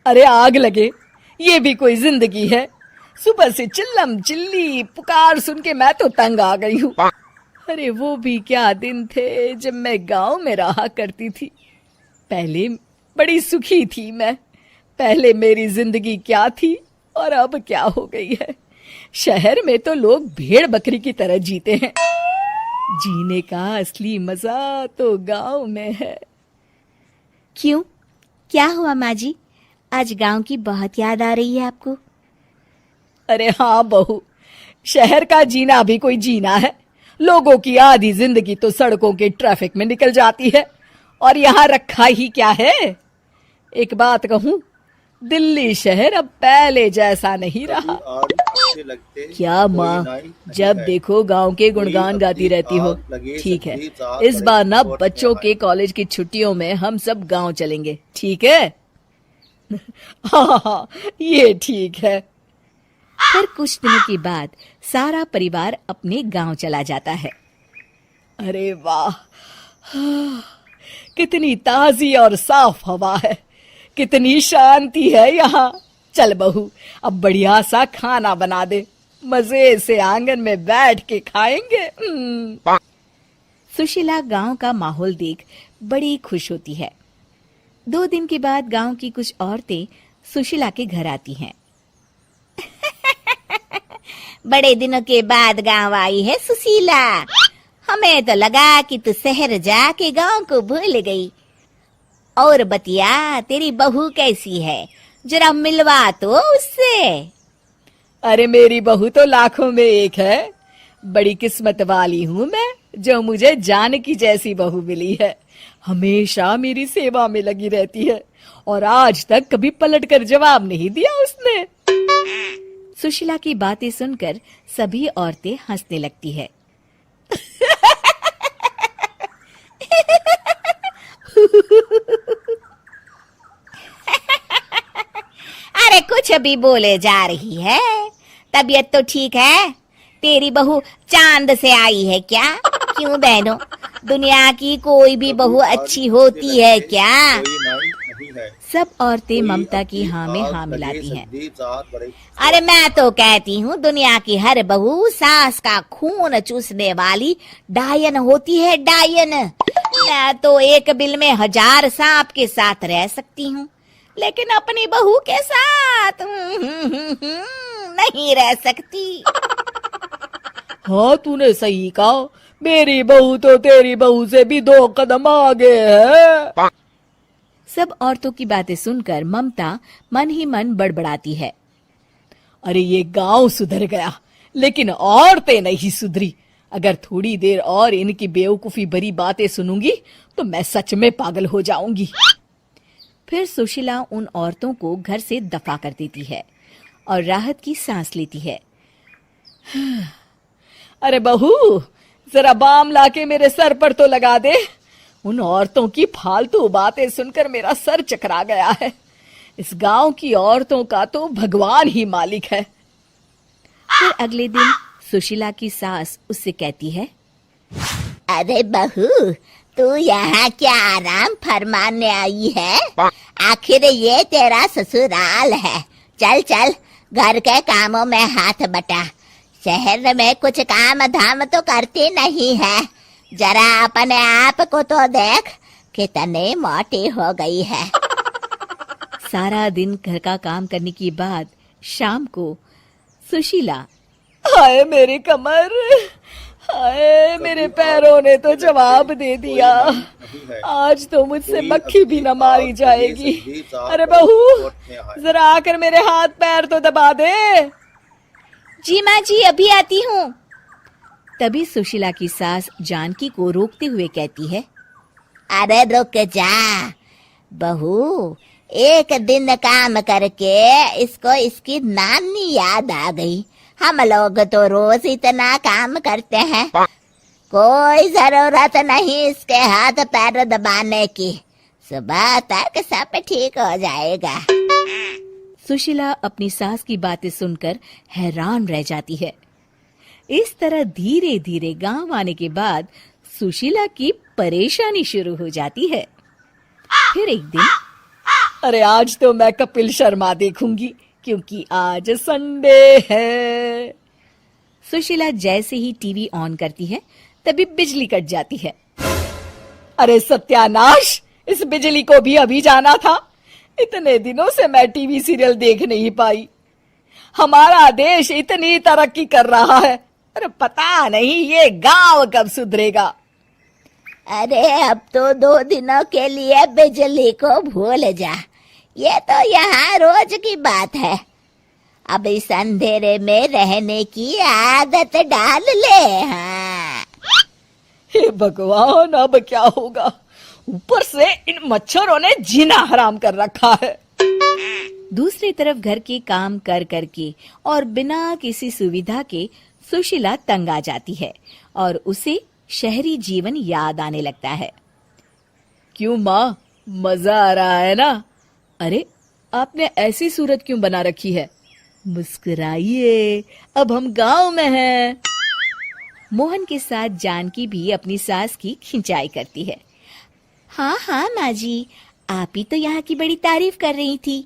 अरे आग लगे, ये भी कोई जिंदगी है। सुबह से चिल्लम चिल्ली पुकार सुन के मैं तो तंग आ गई हूँ। अरे वो भी क्या दिन थे जब मैं गांव में रहा करती थी। पहले बड़ी सुखी थी मैं। पहले मेरी जिंदगी क्या थी और अब क्या हो गई है। शहर में तो लोग भेड़ बकरी की तरह जीते हैं। जीने का असली मजा तो गांव में है। क्यों, क्या हुआ माँ जी? आज गांव की बहुत याद आ रही है आपको? अरे हाँ बहू, शहर का जीना भी कोई जीना है। लोगों की आधी जिंदगी तो सड़कों के ट्रैफिक में निकल जाती है और यहाँ रखा ही क्या है। एक बात कहूँ, दिल्ली शहर अब पहले जैसा नहीं रहा। क्या माँ, जब देखो गांव के गुणगान गाती रहती हो। ठीक है, इस बार ना बच्चों के कॉलेज की छुट्टियों में हम सब गांव चलेंगे, ठीक है? हाँ, ये ठीक है। फिर कुछ दिनों के बाद सारा परिवार अपने गांव चला जाता है। अरे वाह, कितनी ताजी और साफ हवा है, कितनी शांति है यहाँ। चल बहू, अब बढ़िया सा खाना बना दे, मजे से आंगन में बैठ के खाएंगे। सुशीला गांव का माहौल देख बड़ी खुश होती है। 2 दिन के बाद गांव की कुछ औरतें सुशीला के घर आती हैं। बड़े दिनों के बाद गांव आई है सुशीला। हमें तो लगा कि तू शहर जाके गांव को भूल गई। और बतिया, तेरी बहू कैसी है? जरा मिलवा तो उससे। अरे मेरी बहू तो लाखों में एक है। बड़ी किस्मत वाली हूँ मैं जो मुझे जानकी जैसी बहू मिली है। हमेशा मेरी सेवा में लगी रहती है और आज तक कभी पलट कर जवाब नहीं दिया उसने। सुशीला की बातें सुनकर सभी औरतें हंसने लगती है। अरे कुछ भी बोले जा रही है। तबीयत तो ठीक है? तेरी बहू चांद से आई है क्या? क्यों बहनों, दुनिया की कोई भी बहू अच्छी होती है क्या? सब औरतें ममता की हाँ में हाँ मिलाती हैं। अरे मैं तो कहती हूँ दुनिया की हर बहू सास का खून चूसने वाली डायन होती है, डायन। मैं तो एक बिल में 1000 सांप के साथ रह सकती हूँ, लेकिन अपनी बहू के साथ नहीं रह सकती। हाँ, तूने सही कहा। मेरी बहू तो तेरी बहू से भी 2 कदम आगे है। सब औरतों की बातें सुनकर ममता मन ही मन बड़बड़ाती है। अरे ये गांव सुधर गया, लेकिन औरतें नहीं सुधरी। अगर थोड़ी देर और इनकी बेवकूफी भरी बातें सुनूंगी तो मैं सच में पागल हो जाऊंगी। फिर सुशीला उन औरतों को घर से दफा कर देती है और राहत की सांस लेती है। अरे बहू, जरा बाम लाके मेरे सर पर तो लगा दे। उन औरतों की फालतू बातें सुनकर मेरा सर चकरा गया है। इस गांव की औरतों का तो भगवान ही मालिक है। फिर अगले दिन सुशीला की सास उससे कहती है, अरे बहू, तू यहाँ क्या आराम फरमाने आई है? आखिर ये तेरा ससुराल है। चल चल, घर के कामों में हाथ बटा। शहर में कुछ काम धाम तो करती नहीं है। जरा अपने आप को तो देख, कितनी मोटी हो गई है। सारा दिन घर का काम करने के बाद शाम को सुशीला, हाय मेरी कमर, हाय मेरे पैरों ने तो जवाब दे दिया। आज तो मुझसे मक्खी भी न मारी जाएगी। अरे बहू, जरा आकर मेरे हाथ पैर तो दबा दे। जी माँ जी, अभी आती हूँ। तभी सुशीला की सास जानकी को रोकते हुए कहती है, अरे रुक जा बहू, एक दिन काम करके इसको इसकी नानी याद आ गई। हम लोग तो रोज इतना काम करते हैं, कोई जरूरत नहीं इसके हाथ पैर दबाने की। सुबह तक सब ठीक हो जाएगा। सुशीला अपनी सास की बातें सुनकर हैरान रह जाती है। इस तरह धीरे धीरे गांव आने के बाद सुशीला की परेशानी शुरू हो जाती है। फिर एक दिन अरे आज तो मैं कपिल शर्मा देखूंगी क्योंकि आज संडे है। सुशीला जैसे ही टीवी ऑन करती है तभी बिजली कट जाती है। अरे सत्यानाश, इस बिजली को भी अभी जाना था। इतने दिनों से मैं टीवी सीरियल देख नहीं पाई। हमारा देश इतनी तरक्की कर रहा है, अरे पता नहीं ये गांव कब सुधरेगा। अरे अब तो 2 दिनों के लिए बिजली को भूल जा, ये तो यहाँ रोज की बात है। अब इस अंधेरे में रहने की आदत डाल ले। हाँ। हे भगवान, अब क्या होगा? ऊपर से इन मच्छरों ने जीना हराम कर रखा है। दूसरी तरफ घर के काम कर करके और बिना किसी सुविधा के सुशीला तंग आ जाती है और उसे शहरी जीवन याद आने लगता है। क्यों माँ, मजा आ रहा है ना? अरे आपने ऐसी सूरत क्यों बना रखी है? मुस्कुराइए, अब हम गांव में हैं। मोहन के साथ जानकी भी अपनी सास की खिंचाई करती है। हाँ हाँ माँ जी, आप ही तो यहाँ की बड़ी तारीफ कर रही थी।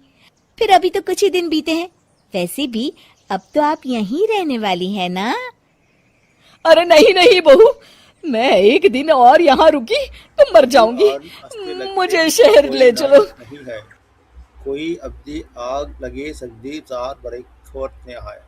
फिर अभी तो कुछ ही दिन बीते हैं, वैसे भी अब तो आप यहीं रहने वाली है ना? अरे नहीं नहीं बहू, मैं एक दिन और यहाँ रुकी तो मर जाऊंगी। मुझे शहर ले चलो। नहीं है कोई अवधि आग लगे सदी 4 बड़े खोट ने आया।